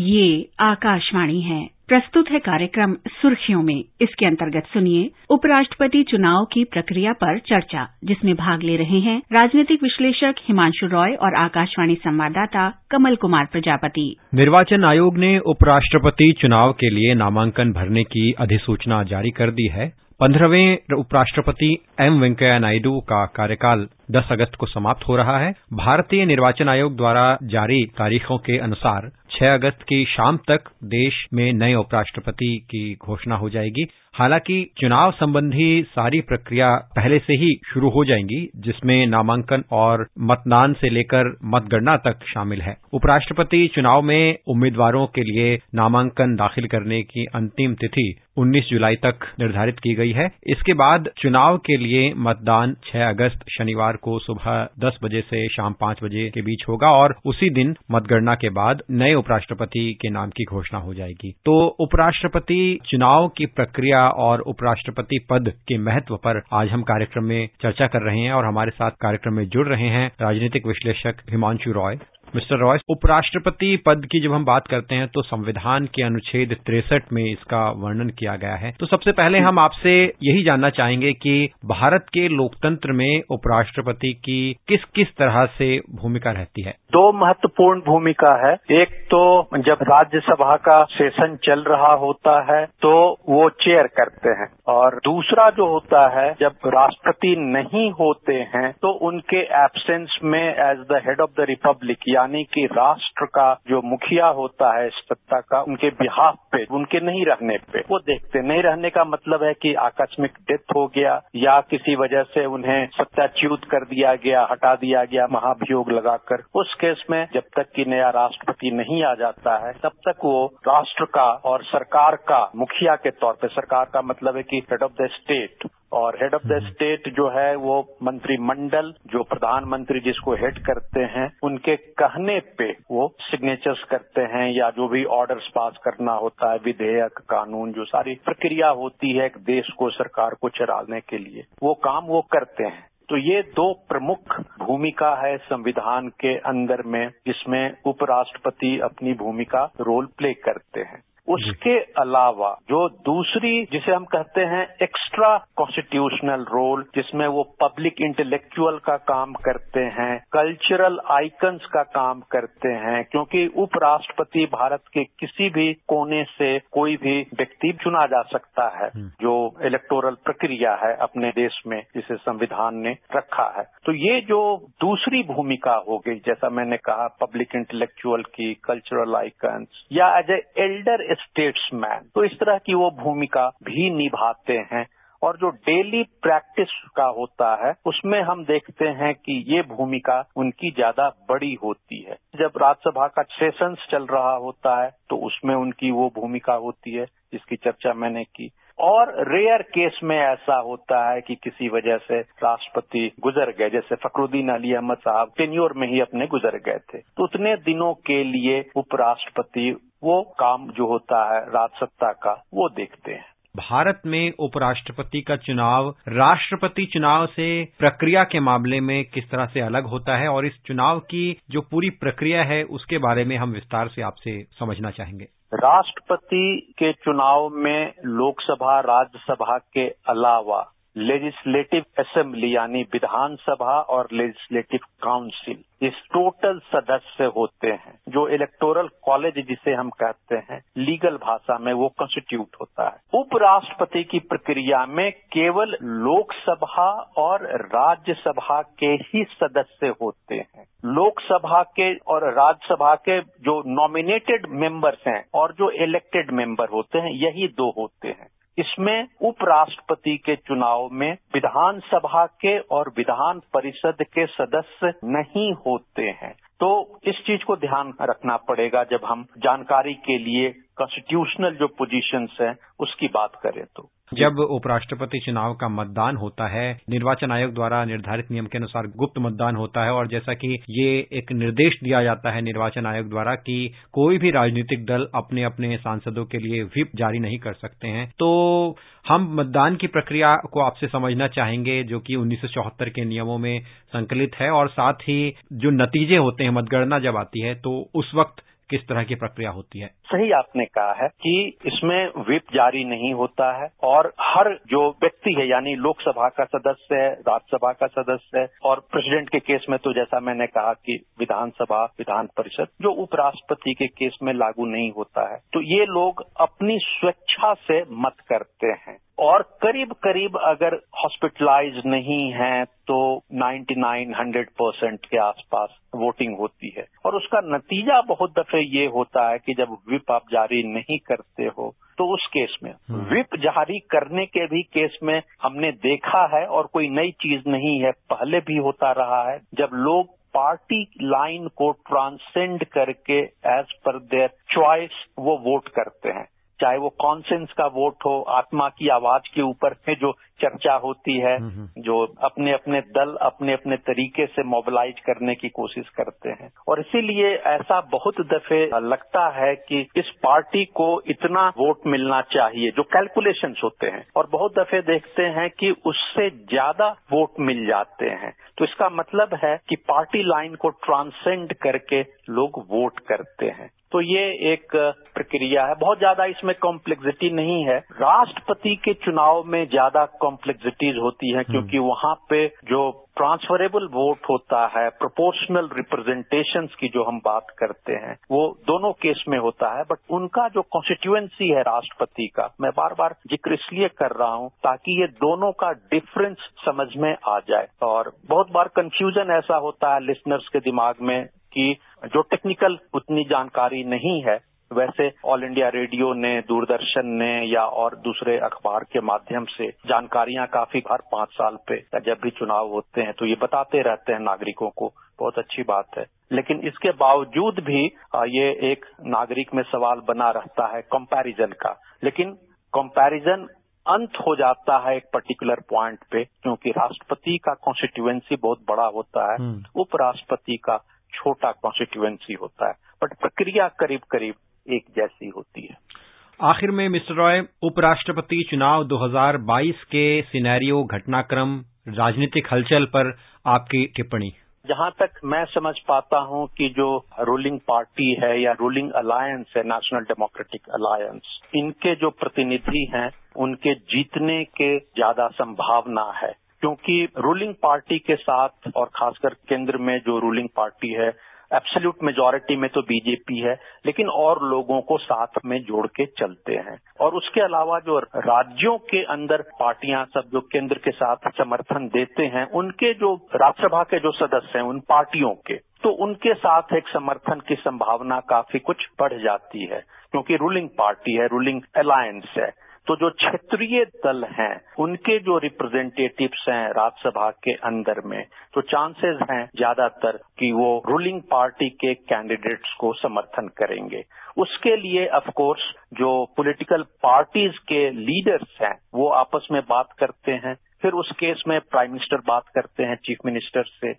ये आकाशवाणी है। प्रस्तुत है कार्यक्रम सुर्खियों में। इसके अंतर्गत सुनिए उपराष्ट्रपति चुनाव की प्रक्रिया पर चर्चा, जिसमें भाग ले रहे हैं राजनीतिक विश्लेषक हिमांशु रॉय और आकाशवाणी संवाददाता कमल कुमार प्रजापति। निर्वाचन आयोग ने उपराष्ट्रपति चुनाव के लिए नामांकन भरने की अधिसूचना जारी कर दी है। 15वें उपराष्ट्रपति एम वेंकैया नायडू का कार्यकाल 10 अगस्त को समाप्त हो रहा है। भारतीय निर्वाचन आयोग द्वारा जारी तारीखों के अनुसार 6 अगस्त की शाम तक देश में नए उपराष्ट्रपति की घोषणा हो जाएगी। हालांकि चुनाव संबंधी सारी प्रक्रिया पहले से ही शुरू हो जाएंगी, जिसमें नामांकन और मतदान से लेकर मतगणना तक शामिल है। उपराष्ट्रपति चुनाव में उम्मीदवारों के लिए नामांकन दाखिल करने की अंतिम तिथि 19 जुलाई तक निर्धारित की गई है। इसके बाद चुनाव के लिए मतदान 6 अगस्त शनिवार को सुबह 10 बजे से शाम 5 बजे के बीच होगा और उसी दिन मतगणना के बाद नए उपराष्ट्रपति के नाम की घोषणा हो जाएगी। तो उपराष्ट्रपति चुनाव की प्रक्रिया और उपराष्ट्रपति पद के महत्व पर आज हम कार्यक्रम में चर्चा कर रहे हैं और हमारे साथ कार्यक्रम में जुड़ रहे हैं राजनीतिक विश्लेषक हिमांशु रॉय। मिस्टर रॉय, उपराष्ट्रपति पद की जब हम बात करते हैं तो संविधान के अनुच्छेद 63 में इसका वर्णन किया गया है। तो सबसे पहले हम आपसे यही जानना चाहेंगे कि भारत के लोकतंत्र में उपराष्ट्रपति की किस किस तरह से भूमिका रहती है? 2 महत्वपूर्ण भूमिका है। एक तो जब राज्यसभा का सेशन चल रहा होता है तो वो चेयर करते हैं, और दूसरा जो होता है जब राष्ट्रपति नहीं होते हैं तो उनके एब्सेंस में as the head of the republic, यानी कि राष्ट्र का जो मुखिया होता है सत्ता का, उनके बिहाफ पे, उनके नहीं रहने पे वो देखते। नहीं रहने का मतलब है कि आकस्मिक डेथ हो गया या किसी वजह से उन्हें सत्याच्युत कर दिया गया, हटा दिया गया महाभियोग लगाकर। उस केस में जब तक कि नया राष्ट्रपति नहीं आ जाता है तब तक वो राष्ट्र का और सरकार का मुखिया के तौर पे, सरकार का मतलब है कि हेड ऑफ द स्टेट, और हेड ऑफ द स्टेट जो है वो मंत्रिमंडल, जो प्रधानमंत्री जिसको हेड करते हैं, उनके कहने पे वो सिग्नेचर्स करते हैं या जो भी ऑर्डर्स पास करना होता है, विधेयक, कानून, जो सारी प्रक्रिया होती है एक देश को, सरकार को चलाने के लिए, वो काम वो करते हैं। तो ये 2 प्रमुख भूमिका है संविधान के अंदर में, जिसमें उपराष्ट्रपति अपनी भूमिका रोल प्ले करते हैं। उसके अलावा जो दूसरी, जिसे हम कहते हैं एक्स्ट्रा कॉन्स्टिट्यूशनल रोल, जिसमें वो पब्लिक इंटेलेक्चुअल का काम करते हैं, कल्चरल आइकन्स का काम करते हैं, क्योंकि उपराष्ट्रपति भारत के किसी भी कोने से कोई भी व्यक्ति चुना जा सकता है, जो इलेक्टोरल प्रक्रिया है अपने देश में जिसे संविधान ने रखा है। तो ये जो दूसरी भूमिका हो गई, जैसा मैंने कहा, पब्लिक इंटेलेक्चुअल की, कल्चरल आइकन्स, या एज ए एल्डर स्टेट्समैन, तो इस तरह की वो भूमिका भी निभाते हैं। और जो डेली प्रैक्टिस का होता है उसमें हम देखते हैं कि ये भूमिका उनकी ज्यादा बड़ी होती है। जब राज्यसभा का सेशंस चल रहा होता है तो उसमें उनकी वो भूमिका होती है जिसकी चर्चा मैंने की। और रेयर केस में ऐसा होता है कि किसी वजह से राष्ट्रपति गुजर गए, जैसे फखरुद्दीन अली अहमद साहब टेन्योर में ही अपने गुजर गए थे, तो उतने दिनों के लिए उपराष्ट्रपति वो काम जो होता है राजसत्ता का वो देखते हैं। भारत में उपराष्ट्रपति का चुनाव राष्ट्रपति चुनाव से प्रक्रिया के मामले में किस तरह से अलग होता है, और इस चुनाव की जो पूरी प्रक्रिया है उसके बारे में हम विस्तार से आपसे समझना चाहेंगे। राष्ट्रपति के चुनाव में लोकसभा, राज्यसभा के अलावा लेजिस्लेटिव असेंबली यानी विधानसभा और लेजिस्लेटिव काउंसिल, इस टोटल सदस्य होते हैं, जो इलेक्टोरल कॉलेज जिसे हम कहते हैं लीगल भाषा में, वो कंस्टिट्यूट होता है। उपराष्ट्रपति की प्रक्रिया में केवल लोकसभा और राज्यसभा के ही सदस्य होते हैं। लोकसभा के और राज्यसभा के जो नॉमिनेटेड मेंबर्स हैं और जो इलेक्टेड मेंबर होते हैं, यही 2 होते हैं। इसमें उपराष्ट्रपति के चुनाव में विधानसभा के और विधान परिषद के सदस्य नहीं होते हैं। तो इस चीज को ध्यान रखना पड़ेगा जब हम जानकारी के लिए कॉन्स्टिट्यूशनल जो पोजीशंस हैं उसकी बात करें। तो जब उपराष्ट्रपति चुनाव का मतदान होता है, निर्वाचन आयोग द्वारा निर्धारित नियम के अनुसार गुप्त मतदान होता है, और जैसा कि ये एक निर्देश दिया जाता है निर्वाचन आयोग द्वारा कि कोई भी राजनीतिक दल अपने अपने सांसदों के लिए व्हिप जारी नहीं कर सकते हैं। तो हम मतदान की प्रक्रिया को आपसे समझना चाहेंगे, जो कि 1974 के नियमों में संकलित है, और साथ ही जो नतीजे होते हैं, मतगणना जब आती है तो उस वक्त किस तरह की प्रक्रिया होती है? सही आपने कहा है कि इसमें व्हिप जारी नहीं होता है और हर जो व्यक्ति है यानी लोकसभा का सदस्य है, राज्यसभा का सदस्य है और प्रेसिडेंट के केस में तो जैसा मैंने कहा कि विधानसभा, विधान परिषद, जो उपराष्ट्रपति के केस में लागू नहीं होता है। तो ये लोग अपनी स्वेच्छा से मत करते हैं और करीब करीब अगर हॉस्पिटलाइज नहीं है तो 99-100% के आसपास वोटिंग होती है और उसका नतीजा बहुत दफे ये होता है कि जब व्हिप आप जारी नहीं करते हो तो उस केस में व्हिप जारी करने के भी केस में हमने देखा है और कोई नई चीज नहीं है, पहले भी होता रहा है जब लोग पार्टी लाइन को ट्रांसेंड करके एज पर देयर चॉइस वो वोट करते हैं, चाहे वो कॉन्सेंस का वोट हो, आत्मा की आवाज के ऊपर में जो चर्चा होती है, जो अपने अपने दल अपने अपने तरीके से मोबिलाइज करने की कोशिश करते हैं। और इसीलिए ऐसा बहुत दफे लगता है कि इस पार्टी को इतना वोट मिलना चाहिए, जो कैलकुलेशंस होते हैं, और बहुत दफे देखते हैं कि उससे ज्यादा वोट मिल जाते हैं। तो इसका मतलब है कि पार्टी लाइन को ट्रांसेंड करके लोग वोट करते हैं। तो ये एक प्रक्रिया है, बहुत ज्यादा इसमें कॉम्प्लेक्सिटी नहीं है। राष्ट्रपति के चुनाव में ज्यादा कॉम्प्लेक्सिटीज होती है क्योंकि वहां पे जो ट्रांसफरेबल वोट होता है, प्रोपोर्शनल रिप्रेजेंटेशंस की जो हम बात करते हैं, वो दोनों केस में होता है। बट उनका जो कॉन्स्टिट्यूएंसी है राष्ट्रपति का, मैं बार बार जिक्र इसलिए कर रहा हूं ताकि ये दोनों का डिफरेंस समझ में आ जाए। और बहुत बार कंफ्यूजन ऐसा होता है लिसनर्स के दिमाग में कि जो टेक्निकल उतनी जानकारी नहीं है, वैसे ऑल इंडिया रेडियो ने, दूरदर्शन ने या और दूसरे अखबार के माध्यम से जानकारियां काफी हर 5 साल पे या जब भी चुनाव होते हैं तो ये बताते रहते हैं नागरिकों को, बहुत अच्छी बात है। लेकिन इसके बावजूद भी ये एक नागरिक में सवाल बना रहता है कंपैरिजन का। लेकिन कंपैरिजन अंत हो जाता है एक पर्टिकुलर पॉइंट पे, क्योंकि राष्ट्रपति का कॉन्स्टिट्यूएंसी बहुत बड़ा होता है, उपराष्ट्रपति का छोटा कॉन्स्टिट्यूएंसी होता है, बट प्रक्रिया करीब करीब एक जैसी होती है। आखिर में मिस्टर रॉय, उपराष्ट्रपति चुनाव 2022 के सिनेरियो, घटनाक्रम, राजनीतिक हलचल पर आपकी टिप्पणी? जहां तक मैं समझ पाता हूं कि जो रूलिंग पार्टी है या रूलिंग अलायंस है, नेशनल डेमोक्रेटिक अलायंस, इनके जो प्रतिनिधि हैं उनके जीतने के ज्यादा संभावना है, क्योंकि रूलिंग पार्टी के साथ और खासकर केंद्र में जो रूलिंग पार्टी है, एब्सोल्यूट मेजॉरिटी में तो बीजेपी है, लेकिन और लोगों को साथ में जोड़ के चलते हैं। और उसके अलावा जो राज्यों के अंदर पार्टियां सब जो केंद्र के साथ समर्थन देते हैं, उनके जो राज्यसभा के जो सदस्य हैं उन पार्टियों के, तो उनके साथ एक समर्थन की संभावना काफी कुछ बढ़ जाती है, क्योंकि रूलिंग पार्टी है, रूलिंग अलायंस है। तो जो क्षेत्रीय दल हैं उनके जो रिप्रेजेंटेटिव्स हैं राज्यसभा के अंदर में, तो चांसेस हैं ज्यादातर कि वो रूलिंग पार्टी के कैंडिडेट्स को समर्थन करेंगे। उसके लिए ऑफ कोर्स जो पॉलिटिकल पार्टीज के लीडर्स हैं वो आपस में बात करते हैं, फिर उस केस में प्राइम मिनिस्टर बात करते हैं चीफ मिनिस्टर से,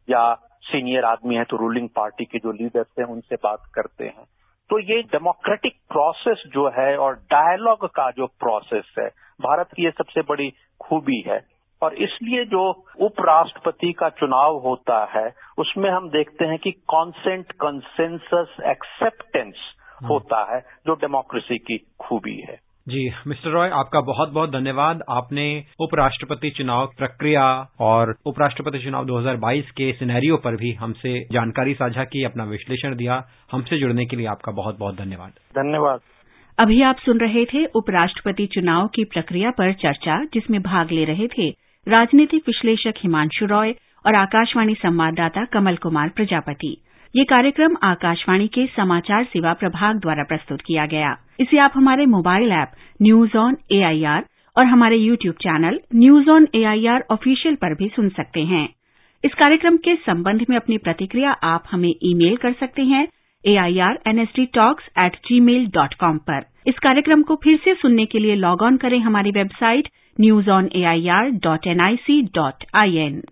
या सीनियर आदमी है तो रूलिंग पार्टी के जो लीडर्स हैं उनसे बात करते हैं। तो ये डेमोक्रेटिक प्रोसेस जो है और डायलॉग का जो प्रोसेस है, भारत की ये सबसे बड़ी खूबी है। और इसलिए जो उपराष्ट्रपति का चुनाव होता है उसमें हम देखते हैं कि कॉन्सेंट, कंसेंसस, एक्सेप्टेंस होता है, जो डेमोक्रेसी की खूबी है। जी मिस्टर रॉय, आपका बहुत बहुत धन्यवाद। आपने उपराष्ट्रपति चुनाव प्रक्रिया और उपराष्ट्रपति चुनाव 2022 के सिनेरियो पर भी हमसे जानकारी साझा की, अपना विश्लेषण दिया। हमसे जुड़ने के लिए आपका बहुत बहुत धन्यवाद। धन्यवाद। अभी आप सुन रहे थे उपराष्ट्रपति चुनाव की प्रक्रिया पर चर्चा, जिसमें भाग ले रहे थे राजनीतिक विश्लेषक हिमांशु रॉय और आकाशवाणी संवाददाता कमल कुमार प्रजापति। ये कार्यक्रम आकाशवाणी के समाचार सेवा प्रभाग द्वारा प्रस्तुत किया गया। इसे आप हमारे mobile app news on AIR और हमारे YouTube channel news on AIR official पर भी सुन सकते हैं। इस कार्यक्रम के संबंध में अपनी प्रतिक्रिया आप हमें ईमेल कर सकते हैं airnsttalks@gmail.com पर। इस कार्यक्रम को फिर से सुनने के लिए लॉग ऑन करें हमारी वेबसाइट newsonair.nic.in।